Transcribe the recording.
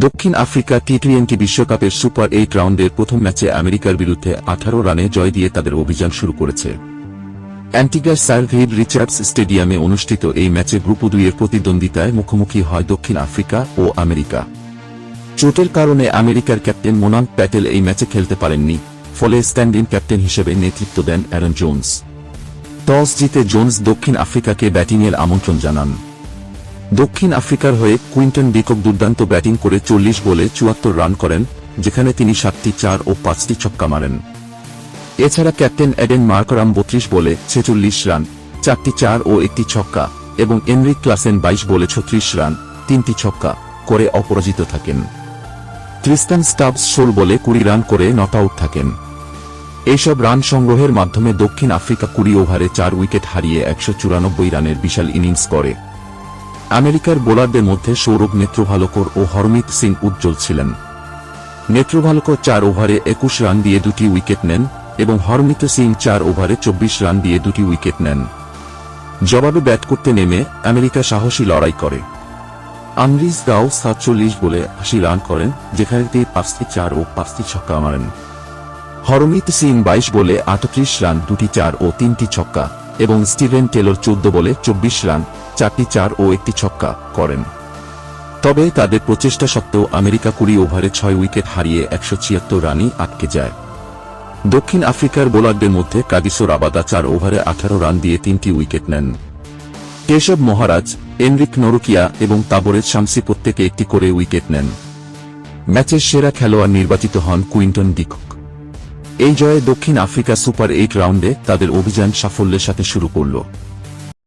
দক্ষিণ আফ্রিকা টি-20 বিশ্বকাপের সুপার 8 রাউন্ডের প্রথম ম্যাচে আমেরিকার বিরুদ্ধে 18 রানে জয় দিয়ে তাদের অভিযান শুরু করেছে। অ্যান্টিগার স্যার রিড রিচার্ডস স্টেডিয়ামে অনুষ্ঠিত এই ম্যাচে গ্রুপ 2 এর প্রতিদ্বন্দ্বিতায় মুখোমুখি হয় দক্ষিণ আফ্রিকা ও আমেরিকা। চোটের কারণে আমেরিকার ক্যাপ্টেন মোনাঙ্ক প্যাটেল এই ম্যাচে খেলতে পারেননি, ফলে স্ট্যান্ড ইন ক্যাপ্টেন হিসেবে নেতৃত্ব দেন অ্যারন জোন্স। টস জিতে জোন্স দক্ষিণ আফ্রিকাকে ব্যাটিংয়ের আমন্ত্রণ জানান। দক্ষিণ আফ্রিকার হয়ে কুইন্টন ডিকক দুর্দান্ত ব্যাটিং করে 40 বলে 74 রান করেন, যেখানে তিনি 7টি 4 ও 5টি ছক্কা মারেন। এছাড়া ক্যাপ্টেন এডেন মার্কারাম 32 বলে 46 রান, 4টি 4 ও 1টি ছক্কা এবং এনরিক ক্লাসেন 22 বলে 36 রান, 3টি ছক্কা করে অপরাজিত থাকেন। ট্রিস্টান স্টাবস 16 বলে 20 রান করে নট আউট থাকেন। এইসব রান সংগ্রহের মাধ্যমে দক্ষিণ আফ্রিকা 20 ওভারে 4 উইকেট হারিয়ে 194 রানের বিশাল ইনিংস করে। আমেরিকার বোলারদের মধ্যে সৌরভ নেত্রভালকর ও হরমিত সিং উজ্জ্বল ছিলেন। নেত্রভালকর 4 ওভারে 21 রান দিয়ে 2টি উইকেট নেন এবং হরমিত সিং 4 ওভারে 24 রান দিয়ে 2টি উইকেট নেন। জবাবে ব্যাট করতে নেমে আমেরিকা সাহসী লড়াই করে। আন্দ্রিস দাও 47 বলে 80 রান করেন, যেখানে তিনি 5টি 4 ও 5টি ছক্কা মারেন। হরমিত সিং 22 বলে 38 রান, 2টি 4 ও 3টি ছক্কা এবং স্টিভেন টেলর 14 বলে 24 রান, 4টি 4 ও 1টি ছক্কা করেন। তবে তাদের প্রচেষ্টা সত্ত্বেও আমেরিকা 20 ওভারে 6 উইকেট হারিয়ে 176 রানই আটকে যায়। দক্ষিণ আফ্রিকার বোলারদের মধ্যে কাগিসো রাবাদা 4 ওভারে 18 রান দিয়ে 3টি উইকেট নেন। কেশব মহারাজ, এনরিক নরুকিয়া এবং তাবরেজ শামসি প্রত্যেকে একটি করে উইকেট নেন। ম্যাচের সেরা খেলোয়াড় নির্বাচিত হন কুইন্টন ডিকক। এই জয়ে দক্ষিণ আফ্রিকা সুপার 8 রাউন্ডে তাদের অভিযান সাফল্যের সাথে শুরু করল।